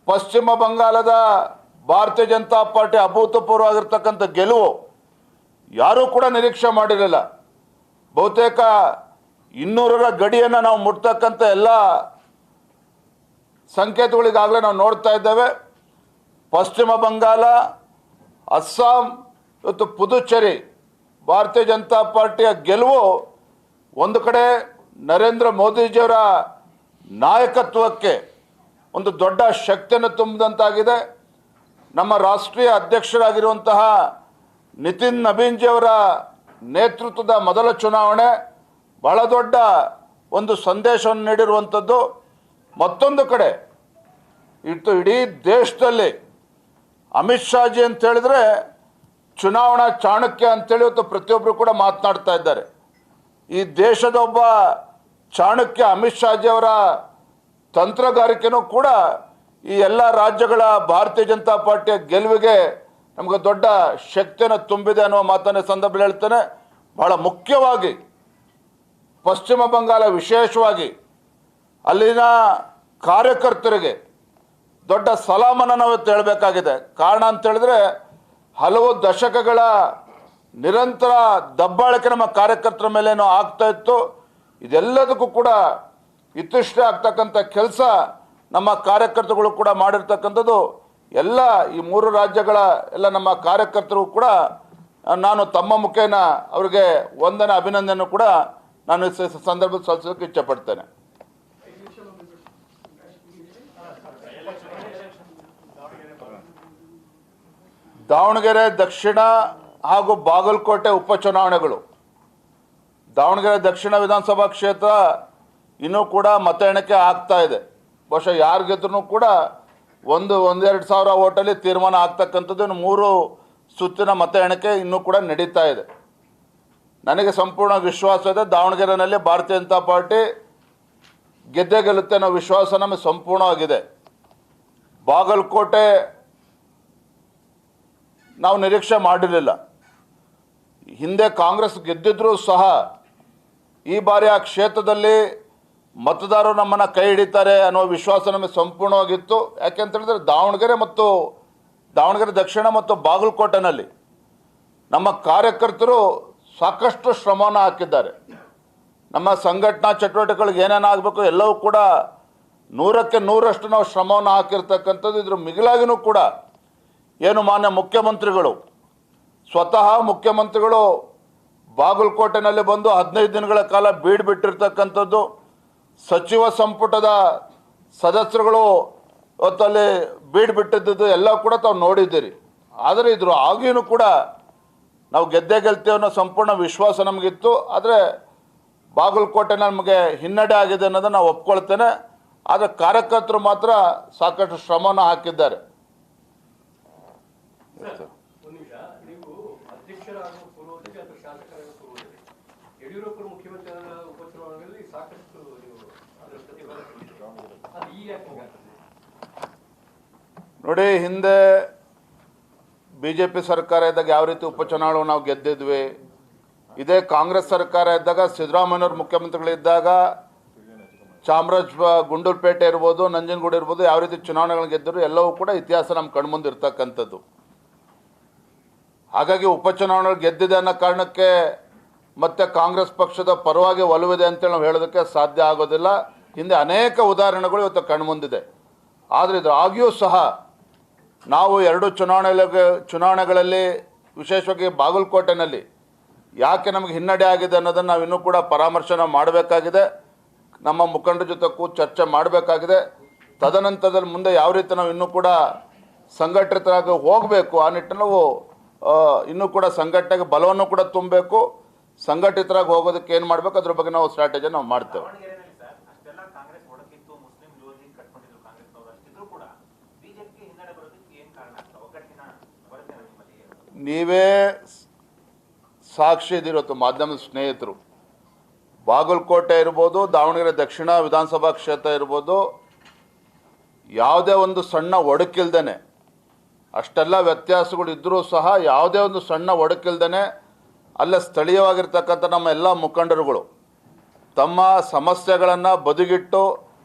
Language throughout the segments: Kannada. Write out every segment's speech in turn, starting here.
ಪಶ್ಚಿಮ ಬಂಗಾಳದ ಭಾರತೀಯ ಜನತಾ ಪಾರ್ಟಿ ಅಭೂತಪೂರ್ವವಾಗಿರ್ತಕ್ಕಂಥ ಗೆಲುವು ಯಾರೂ ಕೂಡ ನಿರೀಕ್ಷೆ ಮಾಡಿರಲಿಲ್ಲ. ಬಹುತೇಕ 200ರ ಗಡಿಯನ್ನು ನಾವು ಮುಟ್ತಕ್ಕಂಥ ಎಲ್ಲ ಸಂಕೇತಗಳಿಗಾಗಲೇ ನಾವು ನೋಡ್ತಾ ಇದ್ದೇವೆ. ಪಶ್ಚಿಮ ಬಂಗಾಳ, ಅಸ್ಸಾಂ, ಇವತ್ತು ಪುದುಚೇರಿ ಭಾರತೀಯ ಜನತಾ ಪಾರ್ಟಿಯ ಗೆಲುವು ಒಂದು ಕಡೆ ನರೇಂದ್ರ ಮೋದಿಜಿಯವರ ನಾಯಕತ್ವಕ್ಕೆ ಒಂದು ದೊಡ್ಡ ಶಕ್ತಿಯನ್ನು ತುಂಬಿದಂತಾಗಿದೆ. ನಮ್ಮ ರಾಷ್ಟ್ರೀಯ ಅಧ್ಯಕ್ಷರಾಗಿರುವಂತಹ ನಿತಿನ್ ನಬೀನ್ಜಿಯವರ ನೇತೃತ್ವದ ಮೊದಲ ಚುನಾವಣೆ ಬಹಳ ದೊಡ್ಡ ಒಂದು ಸಂದೇಶವನ್ನು ನೀಡಿರುವಂಥದ್ದು. ಮತ್ತೊಂದು ಕಡೆ ಇಡೀ ದೇಶದಲ್ಲಿ ಅಮಿತ್ ಶಾಜಿ ಅಂತ ಹೇಳಿದ್ರೆ ಚುನಾವಣಾ ಚಾಣಕ್ಯ ಅಂತೇಳಿ ಇವತ್ತು ಪ್ರತಿಯೊಬ್ಬರು ಕೂಡ ಮಾತನಾಡ್ತಾ ಇದ್ದಾರೆ. ಈ ದೇಶದ ಒಬ್ಬ ಚಾಣಕ್ಯ ಅಮಿತ್ ಶಾಜಿಯವರ ತಂತ್ರಗಾರಿಕೆನೂ ಕೂಡ ಈ ಎಲ್ಲ ರಾಜ್ಯಗಳ ಭಾರತೀಯ ಜನತಾ ಪಾರ್ಟಿಯ ಗೆಲುವಿಗೆ ನಮಗೆ ದೊಡ್ಡ ಶಕ್ತಿಯನ್ನು ತುಂಬಿದೆ ಅನ್ನುವ ಮಾತನ್ನು ಸಂದರ್ಭದಲ್ಲಿ ಹೇಳ್ತೇನೆ. ಬಹಳ ಮುಖ್ಯವಾಗಿ ಪಶ್ಚಿಮ ಬಂಗಾಳ ವಿಶೇಷವಾಗಿ ಅಲ್ಲಿನ ಕಾರ್ಯಕರ್ತರಿಗೆ ದೊಡ್ಡ ಸಲಾಮನ್ನು ನಾವು ಹೇಳಬೇಕಾಗಿದೆ. ಕಾರಣ ಅಂತೇಳಿದ್ರೆ ಹಲವು ದಶಕಗಳ ನಿರಂತರ ದಬ್ಬಾಳಿಕೆ ನಮ್ಮ ಕಾರ್ಯಕರ್ತರ ಮೇಲೇನೋ ಆಗ್ತಾ ಇತ್ತು. ಇದೆಲ್ಲದಕ್ಕೂ ಕೂಡ ಇತಿಷ್ಠ ಆಗ್ತಕ್ಕಂಥ ಕೆಲಸ ನಮ್ಮ ಕಾರ್ಯಕರ್ತರುಗಳು ಕೂಡ ಮಾಡಿರ್ತಕ್ಕಂಥದ್ದು. ಎಲ್ಲ ಈ 3 ರಾಜ್ಯಗಳ ಎಲ್ಲ ನಮ್ಮ ಕಾರ್ಯಕರ್ತರು ಕೂಡ ನಾನು ತಮ್ಮ ಮುಖೇನ ಅವರಿಗೆ ವಂದನೆ ಅಭಿನಂದನೆ ಕೂಡ ನಾನು ಸಂದರ್ಭದಲ್ಲಿ ಸಲ್ಲಿಸೋಕೆ ಇಚ್ಛೆಪಡ್ತೇನೆ. ದಾವಣಗೆರೆ ದಕ್ಷಿಣ ಹಾಗೂ ಬಾಗಲಕೋಟೆ ಉಪಚುನಾವಣೆಗಳು, ದಾವಣಗೆರೆ ದಕ್ಷಿಣ ವಿಧಾನಸಭಾ ಕ್ಷೇತ್ರ ಇನ್ನೂ ಕೂಡ ಮತ ಎಣಿಕೆ ಆಗ್ತಾ ಇದೆ. ಬಹುಶಃ ಯಾರು ಗೆದ್ರೂ ಕೂಡ 1-2 ಸಾವಿರ ಓಟಲ್ಲಿ ತೀರ್ಮಾನ ಆಗ್ತಕ್ಕಂಥದ್ದು. ಇನ್ನು 3 ಸುತ್ತಿನ ಮತ ಎಣಿಕೆ ಇನ್ನೂ ಕೂಡ ನಡೀತಾ ಇದೆ. ನನಗೆ ಸಂಪೂರ್ಣ ವಿಶ್ವಾಸ ಇದೆ ದಾವಣಗೆರೆಯಲ್ಲಿ ಭಾರತೀಯ ಜನತಾ ಪಾರ್ಟಿ ಗೆದ್ದೇ ಗೆಲ್ಲುತ್ತೆ ಅನ್ನೋ ವಿಶ್ವಾಸ ನಮಗೆ ಸಂಪೂರ್ಣವಾಗಿದೆ. ಬಾಗಲಕೋಟೆ ನಾವು ನಿರೀಕ್ಷೆ ಮಾಡಿರಲಿಲ್ಲ. ಹಿಂದೆ ಕಾಂಗ್ರೆಸ್ ಗೆದ್ದಿದ್ರೂ ಸಹ ಈ ಬಾರಿ ಆ ಕ್ಷೇತ್ರದಲ್ಲಿ ಮತದಾರರು ನಮ್ಮನ್ನು ಕೈ ಹಿಡಿತಾರೆ ಅನ್ನೋ ವಿಶ್ವಾಸ ನಮಗೆ ಸಂಪೂರ್ಣವಾಗಿತ್ತು. ಯಾಕೆಂತೇಳಿದ್ರೆ ದಾವಣಗೆರೆ ದಕ್ಷಿಣ ಮತ್ತು ಬಾಗಲಕೋಟೆನಲ್ಲಿ ನಮ್ಮ ಕಾರ್ಯಕರ್ತರು ಸಾಕಷ್ಟು ಶ್ರಮವನ್ನು ಹಾಕಿದ್ದಾರೆ. ನಮ್ಮ ಸಂಘಟನಾ ಚಟುವಟಿಕೆಗಳಿಗೆ ಏನೇನು ಆಗಬೇಕು ಎಲ್ಲವೂ ಕೂಡ 100ಕ್ಕೆ 100ರಷ್ಟು ನಾವು ಶ್ರಮವನ್ನು ಹಾಕಿರ್ತಕ್ಕಂಥದ್ದು. ಇದ್ರ ಮಿಗಿಲಾಗಿನೂ ಕೂಡ ಏನು ಮಾನ್ಯ ಮುಖ್ಯಮಂತ್ರಿಗಳು ಸ್ವತಃ ಮುಖ್ಯಮಂತ್ರಿಗಳು ಬಾಗಲಕೋಟೆನಲ್ಲಿ ಬಂದು 15 ದಿನಗಳ ಕಾಲ ಬೀಡು ಬಿಟ್ಟಿರ್ತಕ್ಕಂಥದ್ದು. ಸಚಿವ ಸಂಪುಟದ ಸದಸ್ಯರುಗಳು ಇವತ್ತಲ್ಲಿ ಬೀಡು ಬಿಟ್ಟಿದ್ದು ಎಲ್ಲ ಕೂಡ ತಾವು ನೋಡಿದ್ದೀರಿ. ಆದರೆ ಇದ್ರ ಆಗಿಯೂ ಕೂಡ ನಾವು ಗೆದ್ದೇ ಗೆಲ್ತೇವೆ ಅನ್ನೋ ಸಂಪೂರ್ಣ ವಿಶ್ವಾಸ ನಮಗಿತ್ತು. ಆದರೆ ಬಾಗಲಕೋಟೆ ನಮಗೆ ಹಿನ್ನಡೆ ಆಗಿದೆ ಅನ್ನೋದನ್ನು ನಾವು ಒಪ್ಕೊಳ್ತೇನೆ. ಆದರೆ ಕಾರ್ಯಕರ್ತರು ಮಾತ್ರ ಸಾಕಷ್ಟು ಶ್ರಮವನ್ನು ಹಾಕಿದ್ದಾರೆ. ನೋಡಿ, ಹಿಂದೆ BJP ಸರ್ಕಾರ ಇದ್ದಾಗ ಯಾವ ರೀತಿ ಉಪಚುನಾವಣೆ ನಾವು ಗೆದ್ದಿದ್ವಿ, ಇದೇ ಕಾಂಗ್ರೆಸ್ ಸರ್ಕಾರ ಇದ್ದಾಗ ಸಿದ್ದರಾಮಯ್ಯವ್ರ ಮುಖ್ಯಮಂತ್ರಿಗಳಿದ್ದಾಗ ಗುಂಡೂರುಪೇಟೆ ಇರ್ಬೋದು, ನಂಜನಗೂಡು ಇರ್ಬೋದು, ಯಾವ ರೀತಿ ಚುನಾವಣೆಗಳು ಗೆದ್ದರು ಎಲ್ಲವೂ ಕೂಡ ಇತಿಹಾಸ ನಮ್ಮ ಕಣ್ಮುಂದೆ ಇರ್ತಕ್ಕಂಥದ್ದು. ಹಾಗಾಗಿ ಉಪಚುನಾವಣೆ ಗೆದ್ದಿದೆ ಅನ್ನೋ ಕಾರಣಕ್ಕೆ ಮತ್ತೆ ಕಾಂಗ್ರೆಸ್ ಪಕ್ಷದ ಪರವಾಗಿ ಒಲವಿದೆ ಅಂತೇಳಿ ನಾವು ಹೇಳೋದಕ್ಕೆ ಸಾಧ್ಯ ಆಗೋದಿಲ್ಲ. ಹಿಂದೆ ಅನೇಕ ಉದಾಹರಣೆಗಳು ಇವತ್ತು ಕಣ್ಮುಂದಿದೆ. ಆದರೆ ಇದು ಆಗಿಯೂ ಸಹ ನಾವು 2 ಚುನಾವಣೆಗಳಲ್ಲಿ ವಿಶೇಷವಾಗಿ ಬಾಗಲಕೋಟೆನಲ್ಲಿ ಯಾಕೆ ನಮಗೆ ಹಿನ್ನಡೆ ಆಗಿದೆ ಅನ್ನೋದನ್ನು ನಾವು ಇನ್ನೂ ಕೂಡ ಪರಾಮರ್ಶೆ ಮಾಡಬೇಕಾಗಿದೆ. ನಮ್ಮ ಮುಖಂಡರ ಜೊತೆ ಕೂತು ಚರ್ಚೆ ಮಾಡಬೇಕಾಗಿದೆ. ತದನಂತರದಲ್ಲಿ ಮುಂದೆ ಯಾವ ರೀತಿ ನಾವು ಇನ್ನೂ ಕೂಡ ಸಂಘಟಿತರಾಗಿ ಹೋಗಬೇಕು, ಆ ನಿಟ್ಟಿನಲ್ಲಿ ನಾವು ಇನ್ನೂ ಕೂಡ ಸಂಘಟನೆಗೆ ಬಲವನ್ನು ಕೂಡ ತುಂಬಬೇಕು. ಸಂಘಟಿತರಾಗಿ ಹೋಗೋದಕ್ಕೆ ಏನು ಮಾಡಬೇಕು ಅದ್ರ ಬಗ್ಗೆ ನಾವು ಸ್ಟ್ರಾಟಜಿ ನಾವು ಮಾಡ್ತೇವೆ. ನೀವೇ ಸಾಕ್ಷಿ ಇದಿರೋದು ಮಾಧ್ಯಮದ ಸ್ನೇಹಿತರು. ಬಾಗಲಕೋಟೆ ಇರ್ಬೋದು, ದಾವಣಗೆರೆ ದಕ್ಷಿಣ ವಿಧಾನಸಭಾ ಕ್ಷೇತ್ರ ಇರ್ಬೋದು, ಯಾವುದೇ ಒಂದು ಸಣ್ಣ ಒಡಕಿಲ್ದೇನೆ, ಅಷ್ಟೆಲ್ಲ ವ್ಯತ್ಯಾಸಗಳು ಇದ್ದರೂ ಸಹ ಯಾವುದೇ ಒಂದು ಸಣ್ಣ ಒಡಕಿಲ್ದೇನೆ ಅಲ್ಲೇ ಸ್ಥಳೀಯವಾಗಿರ್ತಕ್ಕಂಥ ನಮ್ಮ ಎಲ್ಲ ಮುಖಂಡರುಗಳು ತಮ್ಮ ಸಮಸ್ಯೆಗಳನ್ನು ಬದಿಗಿಟ್ಟು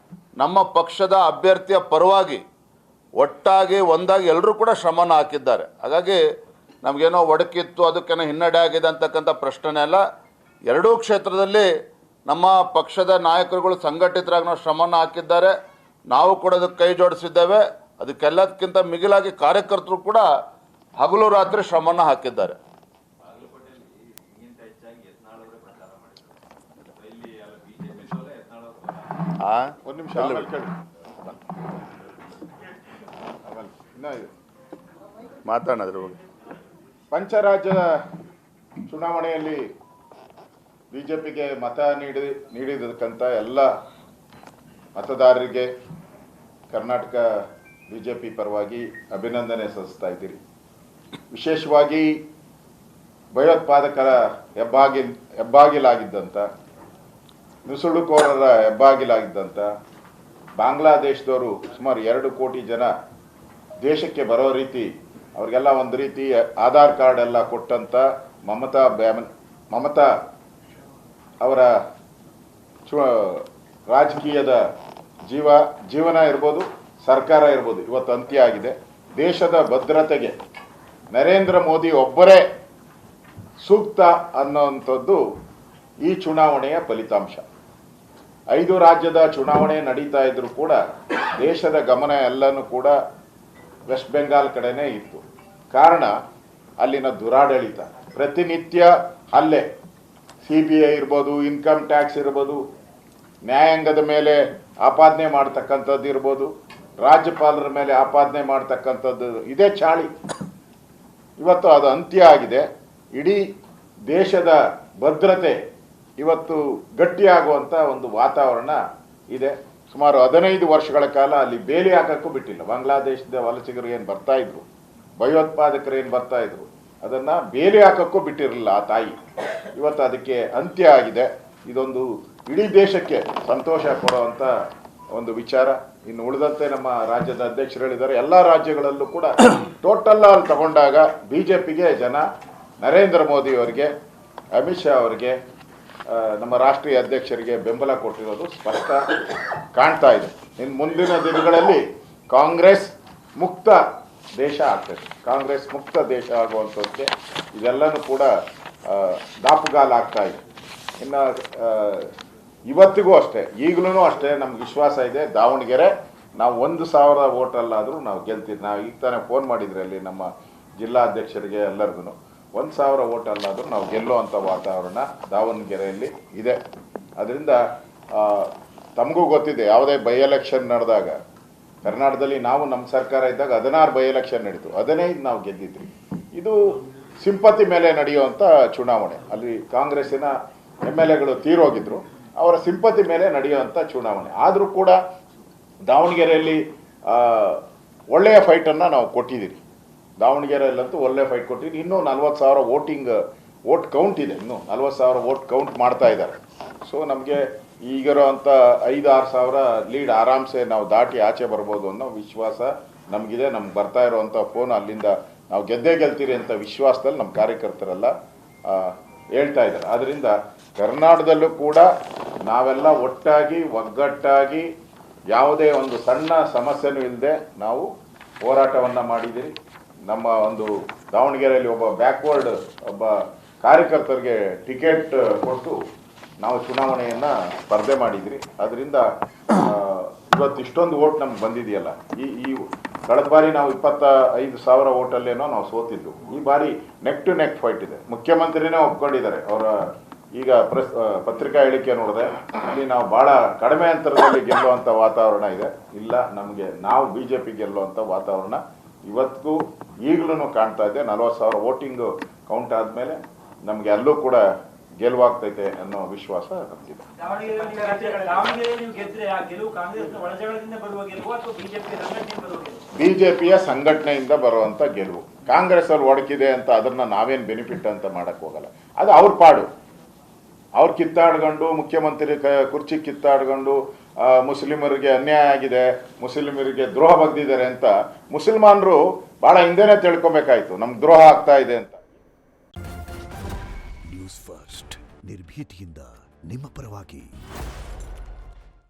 ನಮ್ಮ ಪಕ್ಷದ ಅಭ್ಯರ್ಥಿಯ ಪರವಾಗಿ ಒಟ್ಟಾಗಿ ಒಂದಾಗಿ ಎಲ್ಲರೂ ಕೂಡ ಶ್ರಮನ ಹಾಕಿದ್ದಾರೆ. ಹಾಗಾಗಿ ನಮಗೇನೋ ಒಡಕಿತ್ತು, ಅದಕ್ಕೇನೋ ಹಿನ್ನಡೆ ಆಗಿದೆ ಅಂತಕ್ಕಂಥ ಪ್ರಶ್ನೆ ಅಲ್ಲ. ಎರಡೂ ಕ್ಷೇತ್ರದಲ್ಲಿ ನಮ್ಮ ಪಕ್ಷದ ನಾಯಕರುಗಳು ಸಂಘಟಿತರಾಗಿ ನಾವು ಶ್ರಮನ ಹಾಕಿದ್ದಾರೆ. ನಾವು ಕೂಡ ಅದಕ್ಕೆ ಕೈ ಜೋಡಿಸಿದ್ದೇವೆ. ಅದಕ್ಕೆಲ್ಲದಕ್ಕಿಂತ ಮಿಗಿಲಾಗಿ ಕಾರ್ಯಕರ್ತರು ಕೂಡ ಹಗಲು ರಾತ್ರಿ ಶ್ರಮನ ಹಾಕಿದ್ದಾರೆ. ಒಂದು ನಿಮಿಷ ಮಾತಾಡಿದ್ರು. ಪಂಚರಾಜ್ಯ ಚುನಾವಣೆಯಲ್ಲಿ ಬಿಜೆಪಿಗೆ ಮತ ನೀಡಿದಕ್ಕಂಥ ಎಲ್ಲ ಮತದಾರರಿಗೆ ಕರ್ನಾಟಕ ಬಿಜೆಪಿ ಪರವಾಗಿ ಅಭಿನಂದನೆ ಸಲ್ಲಿಸ್ತಾ ಇದ್ದೀರಿ. ವಿಶೇಷವಾಗಿ ಭಯೋತ್ಪಾದಕರ ಹೆಬ್ಬಾಗಿಲಾಗಿದ್ದಂಥ, ನುಸುಳುಕೋರರ ಹೆಬ್ಬಾಗಿಲಾಗಿದ್ದಂಥ ಬಾಂಗ್ಲಾದೇಶದವರು ಸುಮಾರು 2 ಕೋಟಿ ಜನ ದೇಶಕ್ಕೆ ಬರೋ ರೀತಿ ಅವ್ರಿಗೆಲ್ಲ ಒಂದು ರೀತಿ ಆಧಾರ್ ಕಾರ್ಡ್ ಎಲ್ಲ ಕೊಟ್ಟಂಥ ಮಮತಾ ಅವರ ರಾಜಕೀಯದ ಜೀವನ ಇರ್ಬೋದು, ಸರ್ಕಾರ ಇರ್ಬೋದು, ಇವತ್ತು ಅಂತ್ಯ ಆಗಿದೆ. ದೇಶದ ಭದ್ರತೆಗೆ ನರೇಂದ್ರ ಮೋದಿ ಒಬ್ಬರೇ ಸೂಕ್ತ ಅನ್ನೋವಂಥದ್ದು ಈ ಚುನಾವಣೆಯ ಫಲಿತಾಂಶ. 5 ರಾಜ್ಯದ ಚುನಾವಣೆ ನಡೀತಾ ಇದ್ರೂ ಕೂಡ ದೇಶದ ಗಮನ ಎಲ್ಲನೂ ಕೂಡ ವೆಸ್ಟ್ ಬೆಂಗಾಲ್ ಕಡೆನೇ ಇತ್ತು. ಕಾರಣ ಅಲ್ಲಿನ ದುರಾಡಳಿತ, ಪ್ರತಿನಿತ್ಯ ಹಲ್ಲೆ, CBI ಇರ್ಬೋದು, ಇನ್ಕಮ್ ಟ್ಯಾಕ್ಸ್ ಇರ್ಬೋದು, ನ್ಯಾಯಾಂಗದ ಮೇಲೆ ಆಪಾದನೆ ಮಾಡ್ತಕ್ಕಂಥದ್ದು ಇರ್ಬೋದು, ರಾಜ್ಯಪಾಲರ ಮೇಲೆ ಆಪಾದನೆ ಮಾಡ್ತಕ್ಕಂಥದ್ದು, ಇದೇ ಚಾಳಿ. ಇವತ್ತು ಅದು ಅಂತ್ಯ ಆಗಿದೆ. ಇಡೀ ದೇಶದ ಭದ್ರತೆ ಇವತ್ತು ಗಟ್ಟಿಯಾಗುವಂಥ ಒಂದು ವಾತಾವರಣ ಇದೆ. ಸುಮಾರು 15 ವರ್ಷಗಳ ಕಾಲ ಅಲ್ಲಿ ಬೇಲಿ ಹಾಕಕ್ಕೂ ಬಿಟ್ಟಿಲ್ಲ. ಬಾಂಗ್ಲಾದೇಶದ ವಲಸಿಗರು ಏನು ಬರ್ತಾ ಇದ್ರು, ಭಯೋತ್ಪಾದಕರು ಏನು ಬರ್ತಾ ಇದ್ರು, ಅದನ್ನು ಬೇಲಿ ಹಾಕಕ್ಕೂ ಬಿಟ್ಟಿರಲಿಲ್ಲ ಆ ತಾಯಿ. ಇವತ್ತು ಅದಕ್ಕೆ ಅಂತ್ಯ ಆಗಿದೆ. ಇದೊಂದು ಇಡೀ ದೇಶಕ್ಕೆ ಸಂತೋಷ ಕೊಡುವಂಥ ಒಂದು ವಿಚಾರ. ಇನ್ನು ಉಳಿದಂತೆ ನಮ್ಮ ರಾಜ್ಯದ ಅಧ್ಯಕ್ಷರು ಹೇಳಿದ್ದಾರೆ, ಎಲ್ಲ ರಾಜ್ಯಗಳಲ್ಲೂ ಕೂಡ ಟೋಟಲ್ ಅಲ್ಲಿ ತಗೊಂಡಾಗ ಬಿಜೆಪಿಗೆ ಜನ ನರೇಂದ್ರ ಮೋದಿ ಅವರಿಗೆ, ಅಮಿತ್ ಶಾ ಅವರಿಗೆ, ನಮ್ಮ ರಾಷ್ಟ್ರೀಯ ಅಧ್ಯಕ್ಷರಿಗೆ ಬೆಂಬಲ ಕೊಟ್ಟಿರೋದು ಸ್ಪಷ್ಟ ಕಾಣ್ತಾ ಇದೆ. ಇನ್ನು ಮುಂದಿನ ದಿನಗಳಲ್ಲಿ ಕಾಂಗ್ರೆಸ್ ಮುಕ್ತ ದೇಶ ಆಗ್ತದೆ. ಕಾಂಗ್ರೆಸ್ ಮುಕ್ತ ದೇಶ ಆಗುವಂಥದ್ದಕ್ಕೆ ಇದೆಲ್ಲನೂ ಕೂಡ ದಾಪುಗಾಲಾಗ್ತಾ ಇದೆ. ಇನ್ನು ಇವತ್ತಿಗೂ ಅಷ್ಟೇ, ಈಗಲೂ ಅಷ್ಟೇ ನಮ್ಗೆ ವಿಶ್ವಾಸ ಇದೆ, ದಾವಣಗೆರೆ ನಾವು 1,000 ವೋಟಲ್ಲಾದರೂ ನಾವು ಗೆಲ್ತೀವಿ. ನಾವು ಈಗ ತಾನೇ ಫೋನ್ ಮಾಡಿದ್ರೆ ಅಲ್ಲಿ ನಮ್ಮ ಜಿಲ್ಲಾಧ್ಯಕ್ಷರಿಗೆ ಎಲ್ಲರಿಗೂ 1,000 ವೋಟಲ್ಲಾದರೂ ನಾವು ಗೆಲ್ಲುವಂಥ ವಾತಾವರಣ ದಾವಣಗೆರೆಯಲ್ಲಿ ಇದೆ. ಅದರಿಂದ ತಮಗೂ ಗೊತ್ತಿದೆ, ಯಾವುದೇ ಬೈ ಎಲೆಕ್ಷನ್ ನಡೆದಾಗ ಕರ್ನಾಟಕದಲ್ಲಿ ನಾವು ನಮ್ಮ ಸರ್ಕಾರ ಇದ್ದಾಗ 16 ಬೈ ಎಲೆಕ್ಷನ್ ನಡೀತು, 15 ನಾವು ಗೆದ್ದಿದ್ವಿ. ಇದು ಸಿಂಪತಿ ಮೇಲೆ ನಡೆಯುವಂಥ ಚುನಾವಣೆ. ಅಲ್ಲಿ ಕಾಂಗ್ರೆಸ್ಸಿನ MLAಗಳು ತೀರೋಗಿದ್ರು, ಅವರ ಸಿಂಪತಿ ಮೇಲೆ ನಡೆಯುವಂಥ ಚುನಾವಣೆ. ಆದರೂ ಕೂಡ ದಾವಣಗೆರೆಯಲ್ಲಿ ಒಳ್ಳೆಯ ಫೈಟನ್ನು ನಾವು ಕೊಟ್ಟಿದ್ದೀರಿ. ದಾವಣಗೆರೆಯಲ್ಲಂತೂ ಒಳ್ಳೆಯ ಫೈಟ್ ಕೊಟ್ಟಿದ್ದೀರಿ. ಇನ್ನೂ 40,000 ವೋಟ್ ಕೌಂಟ್ ಇದೆ. ಇನ್ನೂ 40,000 ವೋಟ್ ಕೌಂಟ್ ಮಾಡ್ತಾ ಇದ್ದಾರೆ. ಸೊ ನಮಗೆ ಈಗಿರೋವಂಥ 5-6 ಸಾವಿರ ಲೀಡ್ ಆರಾಮ್ಸೆ ನಾವು ದಾಟಿ ಆಚೆ ಬರ್ಬೋದು ಅನ್ನೋ ವಿಶ್ವಾಸ ನಮಗಿದೆ. ನಮ್ಗೆ ಬರ್ತಾ ಇರೋವಂಥ ಫೋನ್ ಅಲ್ಲಿಂದ ನಾವು ಗೆದ್ದೇ ಗೆಲ್ತೀರಿ ಅಂತ ವಿಶ್ವಾಸದಲ್ಲಿ ನಮ್ಮ ಕಾರ್ಯಕರ್ತರೆಲ್ಲ ಹೇಳ್ತಾ ಇದ್ದಾರೆ. ಆದ್ದರಿಂದ ಕರ್ನಾಟಕದಲ್ಲೂ ಕೂಡ ನಾವೆಲ್ಲ ಒಟ್ಟಾಗಿ ಒಗ್ಗಟ್ಟಾಗಿ ಯಾವುದೇ ಒಂದು ಸಣ್ಣ ಸಮಸ್ಯೆನೂ ಇಲ್ಲದೆ ನಾವು ಹೋರಾಟವನ್ನು ಮಾಡಿದ್ದೀರಿ. ನಮ್ಮ ಒಂದು ದಾವಣಗೆರೆಯಲ್ಲಿ ಒಬ್ಬ ಬ್ಯಾಕ್ವರ್ಡ್ ಒಬ್ಬ ಕಾರ್ಯಕರ್ತರಿಗೆ ಟಿಕೆಟ್ ಕೊಟ್ಟು ನಾವು ಚುನಾವಣೆಯನ್ನು ಸ್ಪರ್ಧೆ ಮಾಡಿದ್ರಿ. ಅದರಿಂದ ಇವತ್ತು ಇಷ್ಟೊಂದು ವೋಟ್ ನಮ್ಗೆ ಬಂದಿದೆಯಲ್ಲ. ಈ ಕಳೆದ ಬಾರಿ ನಾವು 25,000 ವೋಟಲ್ಲೇನೋ ನಾವು ಸೋತಿದ್ದು. ಈ ಬಾರಿ ನೆಕ್ ಟು ನೆಕ್ ಫೈಟ್ ಇದೆ. ಮುಖ್ಯಮಂತ್ರಿನೇ ಒಪ್ಕೊಂಡಿದ್ದಾರೆ. ಅವರ ಈಗ ಪತ್ರಿಕಾ ಹೇಳಿಕೆ ನೋಡಿದೆ, ಅಲ್ಲಿ ನಾವು ಭಾಳ ಕಡಿಮೆ ಅಂತರದಲ್ಲಿ ಗೆಲ್ಲುವಂಥ ವಾತಾವರಣ ಇದೆ. ಇಲ್ಲ, ನಮಗೆ ನಾವು BJP ಗೆಲ್ಲುವಂಥ ವಾತಾವರಣ ಇವತ್ತಿಗೂ ಈಗಲೂ ಕಾಣ್ತಾ ಇದೆ. 40,000 ವೋಟಿಂಗ್ ಕೌಂಟ್ ಆದಮೇಲೆ ನಮಗೆ ಅಲ್ಲೂ ಕೂಡ ಗೆಲುವಾಗ್ತೈತೆ ಅನ್ನೋ ವಿಶ್ವಾಸ ನಮಗಿದೆ. ಬಿಜೆಪಿಯ ಸಂಘಟನೆಯಿಂದ ಬರುವಂತ ಗೆಲುವು. ಕಾಂಗ್ರೆಸ್ ಅವ್ರು ಒಡಕಿದೆ ಅಂತ ಅದನ್ನ ನಾವೇನು ಬೆನಿಫಿಟ್ ಅಂತ ಮಾಡಕ್ ಹೋಗಲ್ಲ. ಅದು ಅವ್ರ ಪಾಡು. ಅವ್ರು ಕಿತ್ತಾಡ್ಕೊಂಡು ಮುಖ್ಯಮಂತ್ರಿ ಕುರ್ಚಿ ಕಿತ್ತಾಡ್ಕೊಂಡು ಮುಸ್ಲಿಮರಿಗೆ ಅನ್ಯಾಯ ಆಗಿದೆ, ಮುಸ್ಲಿಮರಿಗೆ ದ್ರೋಹ ಬಗ್ದಿದ್ದಾರೆ ಅಂತ ಮುಸಲ್ಮಾನರು ಬಹಳ ಹಿಂದೆನೆ ತಿಳ್ಕೊಬೇಕಾಯ್ತು ನಮ್ಗೆ ದ್ರೋಹ ಆಗ್ತಾ ಇದೆ ಅಂತ. ನ್ಯೂಸ್ ಫಸ್ಟ್ ನಿರ್ಭೀತಿಯಿಂದ ನಿಮ್ಮ ಪರವಾಗಿ.